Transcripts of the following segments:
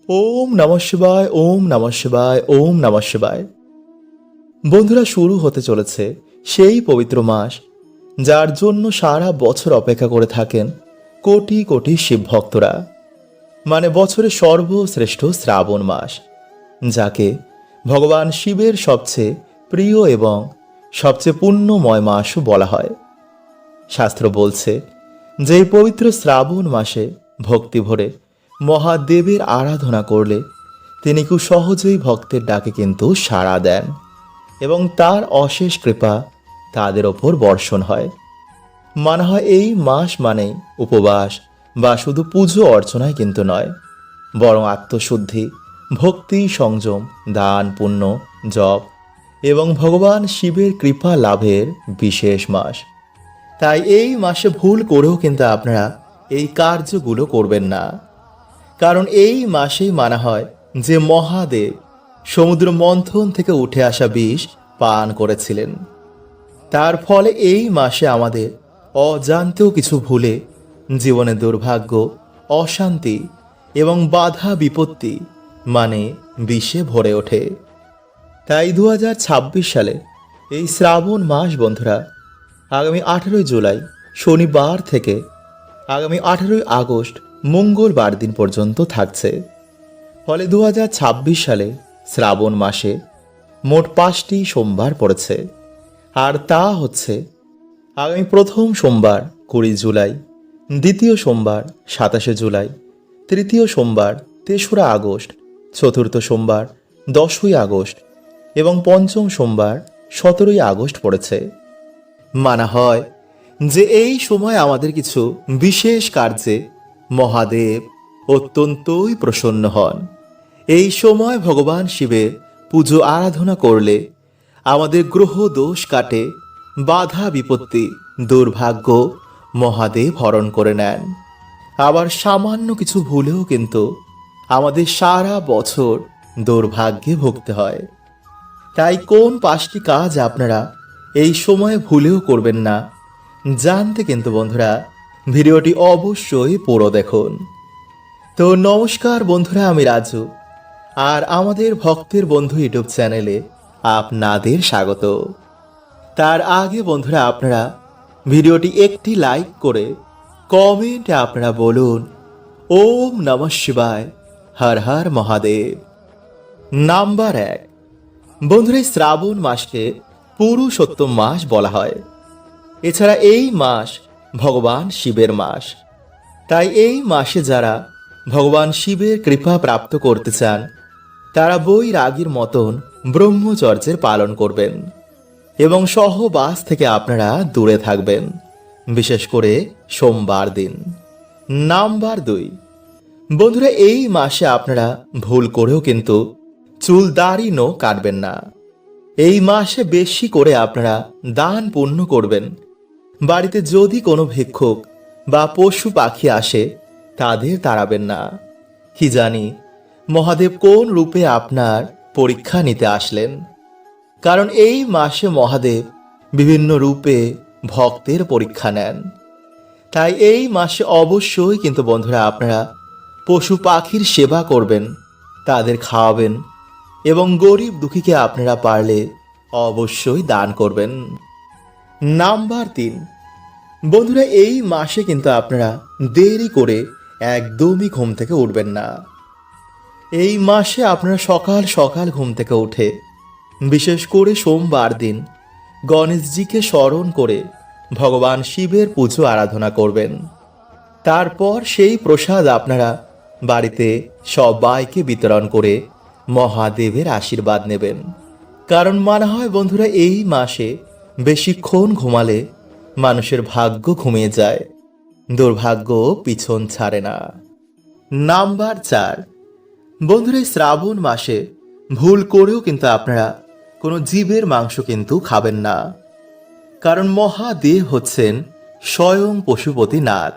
ওম নমঃ শিবায়, ওম নমঃ শিবায়, ওম নমঃ শিবায়। বন্ধুরা, শুরু হতে চলেছে সেই পবিত্র মাস যার জন্য সারা বছর অপেক্ষা করে থাকেন কোটি কোটি শিব ভক্তরা। মানে বছরের সর্বশ্রেষ্ঠ শ্রাবণ মাস, যাকে ভগবান শিবের সবচেয়ে প্রিয় এবং সবচেয়ে পুণ্যময় মাসও বলা হয়। শাস্ত্র বলছে যে এই পবিত্র শ্রাবণ মাসে ভক্তি ভরে মহাদেবের আরাধনা করলে তিনি খুব সহজেই ভক্তের ডাকে কিন্তু সাড়া দেন এবং তার অশেষ কৃপা তাদের ওপর বর্ষণ হয়। মনে হয় এই মাস মানেই উপবাস বা শুধু পুজো অর্চনায় কিন্তু নয়, বরং আত্মশুদ্ধি, ভক্তি, সংযম, দান, পুণ্য, জপ এবং ভগবান শিবের কৃপা লাভের বিশেষ মাস। তাই এই মাসে ভুল করেও কিন্তু আপনারা এই কার্যগুলো করবেন না, কারণ এই মাসেই মানা হয় যে মহাদেব সমুদ্র মন্থন থেকে উঠে আসা বিষ পান করেছিলেন। তার ফলে এই মাসে আমাদের অজান্তেও কিছু ভুলে জীবনে দুর্ভাগ্য, অশান্তি এবং বাধা বিপত্তি মানে বিষে ভরে ওঠে। তাই 2026 সালে এই শ্রাবণ মাস বন্ধুরা আগামী 18 জুলাই শনিবার থেকে আগামী 18 আগস্ট মঙ্গলবার দিন পর্যন্ত থাকছে। ফলে 2026 সালে শ্রাবণ মাসে মোট 5টি সোমবার পড়েছে। আর তা হচ্ছে আগামী প্রথম সোমবার 20 জুলাই, দ্বিতীয় সোমবার 27 জুলাই, তৃতীয় সোমবার 3রা আগস্ট, চতুর্থ সোমবার 10ই আগস্ট এবং পঞ্চম সোমবার 17ই আগস্ট পড়েছে। মানা হয় যে এই সময় আমাদের কিছু বিশেষ কার্যে মহাদেব অত্যন্তই প্রসন্ন হন। এই সময় ভগবান শিবের পুজো আরাধনা করলে আমাদের গ্রহ দোষ কাটে, বাধা বিপত্তি, দুর্ভাগ্য মহাদেব হরণ করে নেন। আবার সামান্য কিছু ভুলেও কিন্তু আমাদের সারা বছর দুর্ভাগ্যে ভুগতে হয়। তাই কোন 5টি কাজ আপনারা এই সময়ে ভুলেও করবেন না জানতে কিন্তু বন্ধুরা ভিডিওটি অবশ্যই পুরো দেখুন। তো নমস্কার বন্ধুরা, আমি রাজু, আর আমাদের ভক্তের বন্ধু ইউটিউব চ্যানেলে আপনাদের স্বাগত। তার আগে বন্ধুরা, আপনারা ভিডিওটি একটি লাইক করে কমেন্টে আপনারা বলুন ওম নমঃ শিবায়, হর হর মহাদেব। নাম্বার 1, বন্ধুরা, এই শ্রাবণ মাসকে পুরুষোত্তম মাস বলা হয়। এছাড়া এই মাস ভগবান শিবের মাস। তাই এই মাসে যারা ভগবান শিবের কৃপা প্রাপ্ত করতে চান তারা বৈরাগীর মতন ব্রহ্মচর্যের পালন করবেন এবং সহবাস থেকে আপনারা দূরে থাকবেন, বিশেষ করে সোমবার দিন। নাম্বার 2, বন্ধুরা, এই মাসে আপনারা ভুল করেও কিন্তু চুল দাড়ি নখ কাটবেন না। এই মাসে বেশি করে আপনারা দান পুণ্য করবেন। বাড়িতে যদি কোনো ভিক্ষুক বা পশু পাখি আসে তাদের তাড়াবেন না। কি জানি মহাদেব কোন রূপে আপনার পরীক্ষা নিতে আসলেন, কারণ এই মাসে মহাদেব বিভিন্ন রূপে ভক্তের পরীক্ষা নেন। তাই এই মাসে অবশ্যই কিন্তু বন্ধুরা আপনারা পশু পাখির সেবা করবেন, তাদের খাওয়াবেন এবং গরিব দুঃখীকে আপনারা পারলে অবশ্যই দান করবেন। নাম্বার 3, বন্ধুরা, এই মাসে কিন্তু আপনারা দেরি করে একদমই ঘুম থেকে উঠবেন না। এই মাসে আপনারা সকাল সকাল ঘুম থেকে উঠে বিশেষ করে সোমবার দিন গণেশজিকে স্মরণ করে ভগবান শিবের পুজো আরাধনা করবেন। তারপর সেই প্রসাদ আপনারা বাড়িতে সবাইকে বিতরণ করে মহাদেবের আশীর্বাদ নেবেন। কারণ মানা হয় বন্ধুরা এই মাসে বেশিক্ষণ ঘুমালে মানুষের ভাগ্য ঘুমিয়ে যায়, দুর্ভাগ্য পিছন ছাড়ে না। নাম্বার 4, বন্ধুরা, এই শ্রাবণ মাসে ভুল করেও কিন্তু আপনারা কোনো জীবের মাংস কিন্তু খাবেন না, কারণ মহাদেব হচ্ছেন স্বয়ং পশুপতিনাথ।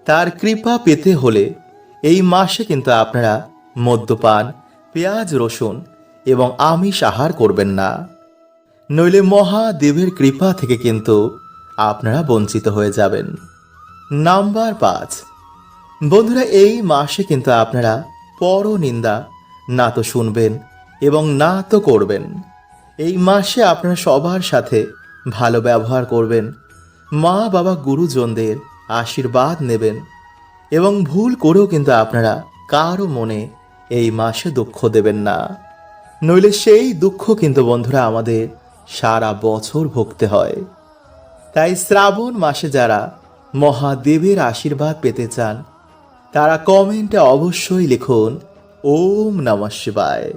তার কৃপা পেতে হলে এই মাসে কিন্তু আপনারা মদ্যপান, পেঁয়াজ রসুন এবং আমিষ আহার করবেন না, নইলে মহাদেবের কৃপা থেকে কিন্তু আপনারা বঞ্চিত হয়ে যাবেন। নাম্বার 5, বন্ধুরা, এই মাসে কিন্তু আপনারা পরনিন্দা না তো শুনবেন এবং না তো করবেন। এই মাসে আপনারা সবার সাথে ভালো ব্যবহার করবেন, মা বাবা গুরুজনদের আশীর্বাদ নেবেন এবং ভুল করেও কিন্তু আপনারা কারো মনে এই মাসে দুঃখ দেবেন না, নইলে সেই দুঃখ কিন্তু বন্ধুরা আমাদের সারা বছর ভুগতে হয়। তাই শ্রাবণ মাসে যারা মহাদেবের আশীর্বাদ পেতে চান তারা কমেন্টে অবশ্যই লিখুন ওম নমঃ শিবায়।